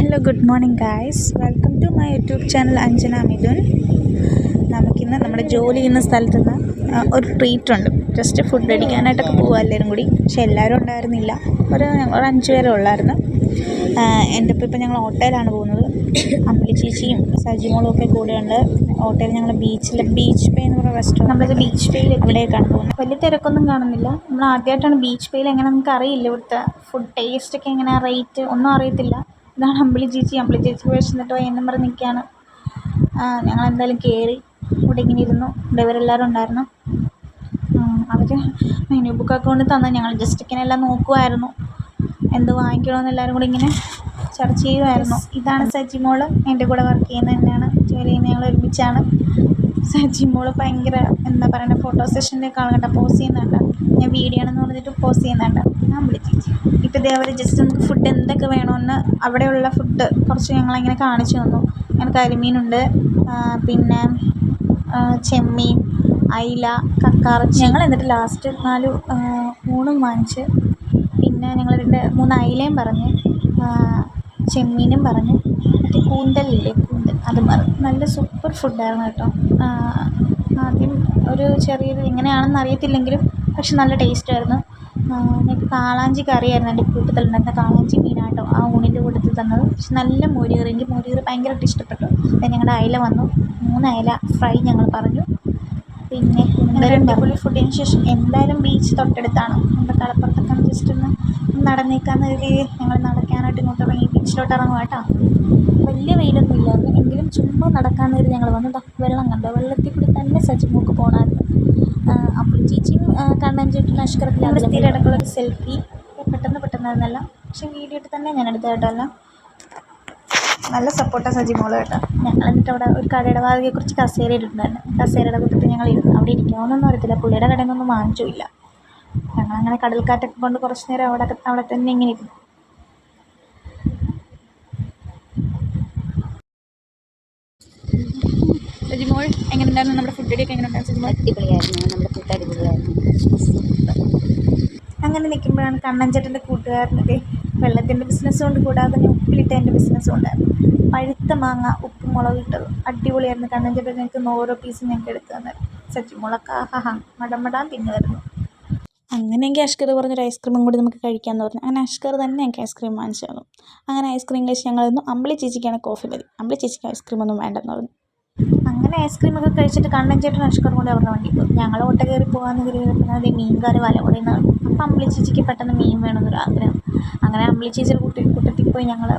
Hello good morning guys, welcome to my YouTube channel Anjana Mithun. നമുക്കിന്ന് നമ്മുടെ ജോലി ചെയ്യുന്ന സ്ഥലത്ത് നിന്ന് ഒരു ട്രീറ്റ് ഉണ്ട്. ജസ്റ്റ് ഫുഡ് അടിക്കാനായിട്ടൊക്കെ പോവുക എല്ലാവരും കൂടി. പക്ഷെ എല്ലാവരും ഉണ്ടായിരുന്നില്ല, ഒരു 5 പേരെ ഉള്ളായിരുന്നു. എൻ്റെ ഇപ്പം ഞങ്ങൾ ഓട്ടോയിലാണ് പോകുന്നത്. അമ്പിളി ചേച്ചിയും സജിമോളും ഒക്കെ കൂടെയുണ്ട്. ഓട്ടോയിൽ ഞങ്ങൾ ബീച്ച് പേ എന്ന് പറയുന്ന റെസ്റ്റോറൻറ്റ്, നമ്മളിത് ബീച്ച് പേയിൽ അവിടേക്കാണ് പോകുന്നത്. വലിയ തിരക്കൊന്നും കാണുന്നില്ല. നമ്മൾ ആദ്യമായിട്ടാണ് ബീച്ച് പേയിൽ. എങ്ങനെ നമുക്ക് അറിയില്ല ഇവിടുത്തെ ഫുഡ് ടേസ്റ്റൊക്കെ എങ്ങനെ, റേറ്റ് ഒന്നും അറിയത്തില്ല. ഇതാണ് അമ്പിളി ചേച്ചി വിശന്നിട്ട് എന്നും പറഞ്ഞ് നിൽക്കുകയാണ്. ഞങ്ങളെന്തായാലും കയറി ഇവിടെ ഇങ്ങനെ ഇരുന്നു. ഇവരെല്ലാവരും ഉണ്ടായിരുന്നു. അവർ മെനു ബുക്കൊക്കെ കൊണ്ട് തന്നു. ഞങ്ങൾ ജസ്റ്റ് ഇങ്ങനെ എല്ലാം നോക്കുമായിരുന്നു, എന്ത് വാങ്ങിക്കണമെന്ന് എല്ലാവരും കൂടി ഇങ്ങനെ ചർച്ച ചെയ്യുമായിരുന്നു. ഇതാണ് സജിമോൾ, എൻ്റെ കൂടെ വർക്ക് ചെയ്യുന്നത് തന്നെയാണ്, ജോലി ചെയ്യുന്നത്. ഞങ്ങൾ ഒരുമിച്ചാണ്. സജിമോൾ ഭയങ്കര എന്താ പറയുക, ഫോട്ടോ സെഷൻ്റെ കാണുന്നുണ്ട്, പോസ് ചെയ്യുന്നുണ്ട്. ഞാൻ വീഡിയോ ആണെന്ന് പറഞ്ഞിട്ട് പോസ് ചെയ്യുന്നുണ്ട്. ഞാൻ വിളിച്ചേച്ചി ഇപ്പോൾ ഇതേപോലെ ജസ്റ്റ് നമുക്ക് ഫുഡ് എന്തൊക്കെ വേണമെന്ന് അവിടെയുള്ള ഫുഡ് കുറച്ച് ഞങ്ങളിങ്ങനെ കാണിച്ചു തന്നു. അങ്ങനെ കരിമീനുണ്ട്, പിന്നെ ചെമ്മീൻ, അയില, കക്കാറച്ചി. ഞങ്ങൾ എന്നിട്ട് ലാസ്റ്റ് 4 ഊണും വാങ്ങിച്ച്, പിന്നെ ഞങ്ങൾ 3 അയിലയും പറഞ്ഞു, ചെമ്മീനും പറഞ്ഞു, മറ്റേ കൂന്തൽ അതും പറഞ്ഞു. നല്ല സൂപ്പർ ഫുഡായിരുന്നു കേട്ടോ. ആദ്യം ഒരു ചെറിയൊരു എങ്ങനെയാണെന്ന് അറിയത്തില്ലെങ്കിലും പക്ഷെ നല്ല ടേസ്റ്റായിരുന്നു. എനിക്ക് കാളാഞ്ചി കറിയായിരുന്നു എൻ്റെ കൂട്ടത്തിലുണ്ടായിരുന്ന. കാളാഞ്ചി മീനാട്ടോ ആ ഊണിൻ്റെ കൂട്ടത്തിൽ തന്നത്. പക്ഷെ നല്ല മോരുകറി, എനിക്ക് മോരുകറി ഭയങ്കരമായിട്ട് ഇഷ്ടപ്പെട്ടു. അത് ഞങ്ങളുടെ അയില വന്നു, 3 അയില ഫ്രൈ ഞങ്ങൾ പറഞ്ഞു. പിന്നെ അടിപൊളി ഫുഡിന് ശേഷം എന്തായാലും ബീച്ച് തൊട്ടടുത്താണ്. നമ്മുടെ കടപ്പുറത്തൊക്കെ ജസ്റ്റ് ഒന്ന് നടന്നേക്കാന്ന് കരുതി ഞങ്ങൾ നടക്കാനായിട്ട് ഇങ്ങോട്ട് ഇറങ്ങി. ബീച്ചിലോട്ട് ഇറങ്ങുക കേട്ടോ. വലിയ വെയിലൊന്നും ഇല്ലായിരുന്നു, എങ്കിലും ചുമ്മാ നടക്കാന്ന് കരുതി ഞങ്ങൾ വന്നു. വെള്ളം കണ്ടോ, വെള്ളത്തിൽ കൂടി തന്നെ സജിമോൾക്ക് പോകണമായിരുന്നു. അമ്പിളി ചേച്ചിയും കണ്ണൻ ചേട്ടനും അഷ്കറത്തിലാണ് സ്ഥിരം ഇടയ്ക്കുള്ളൊരു സെൽഫി. പെട്ടെന്നായിരുന്നല്ല, പക്ഷെ വീഡിയോ ഇട്ട് തന്നെ ഞാൻ എടുത്ത കേട്ടോ. എല്ലാം നല്ല സപ്പോർട്ടാണ് സജിമോൾ കേട്ടോ. ഞങ്ങൾ എന്നിട്ട് അവിടെ ഒരു കടയുടെ വാതിക്കെ കുറച്ച് കസേര ഇട്ടിട്ടുണ്ടായിരുന്നു. കസേരയുടെ കൂട്ടത്തിൽ ഞങ്ങൾ ഇരുന്നു. അവിടെ ഇരിക്കാമെന്നൊന്നും അറിയത്തില്ല, പുള്ളിയുടെ കടയിൽ നിന്നൊന്നും വാങ്ങിച്ചില്ല. ഞങ്ങളങ്ങനെ കടൽക്കാറ്റൊക്കെ കൊണ്ട് കുറച്ച് നേരം അവിടെ തന്നെ ഇങ്ങനെ ഇരുന്നു. സജിമോൾ എങ്ങനെ ഉണ്ടായിരുന്നു? നമ്മുടെ ഫുഡ് അടിയൊക്കെ എങ്ങനെ ഉണ്ടായിരുന്നു സജിമോൾ? അടിപൊളിയായിരുന്നു, നമ്മുടെ ഫുഡ് അടിപൊളിയായിരുന്നു. അങ്ങനെ നിൽക്കുമ്പോഴാണ് കണ്ണൻ ചേട്ടൻ്റെ കൂട്ടുകാരനൊക്കെ വെള്ളത്തിൻ്റെ ബിസിനസ് കൊണ്ട് കൂടാതെ തന്നെ ഉപ്പിലിട്ടതിൻ്റെ ബിസിനസ്സും ഉണ്ടായിരുന്നു. പഴുത്ത മാങ്ങ ഉപ്പും മുളക് ഇട്ടത് അടിപൊളിയായിരുന്നു. കണ്ണൻ ചേട്ടൻ ഞങ്ങൾക്ക് ഓരോ പീസും ഞങ്ങൾക്ക് എടുത്തു തന്നായിരുന്നു. സജിമോളൊക്കെ മടമടാൻ തിന്നുമായിരുന്നു. അങ്ങനെയെങ്കിൽ അഷ്കർ പറഞ്ഞൊരു ഐസ്ക്രീമും കൂടി നമുക്ക് കഴിക്കാമെന്ന് പറഞ്ഞു. അങ്ങനെ അഷ്കർ തന്നെ ഞങ്ങൾക്ക് ഐസ്ക്രീം വാങ്ങിച്ചു തന്നു. അങ്ങനെ ഐസ്ക്രീം കഴിച്ച് ഞങ്ങളൊന്നും അമ്പിളി ചേച്ചിക്കാണ് കോഫി മതി, അമ്പിളി ചേച്ചിക്ക് ഐസ്ക്രീമൊന്നും വേണ്ടെന്ന് പറഞ്ഞു. അങ്ങനെ ഐസ്ക്രീമൊക്കെ കഴിച്ചിട്ട് കണ്ണൻ ചേട്ടൻ അഷ്കറും കൂടി അവരുടെ വണ്ടി പോയി. ഞങ്ങൾ ഓട്ട കയറി പോകാമെന്ന് കരുതിയപ്പോൾ അതേ മീൻകാർ വല കൂടി നിന്നു. അപ്പം അമ്പിളി ചേച്ചിക്ക് പെട്ടെന്ന് മീൻ വേണമെന്നൊരു ആഗ്രഹം. അങ്ങനെ അമ്പിളി ചേച്ചിയുടെ കൂട്ടത്തിൽ പോയി ഞങ്ങൾ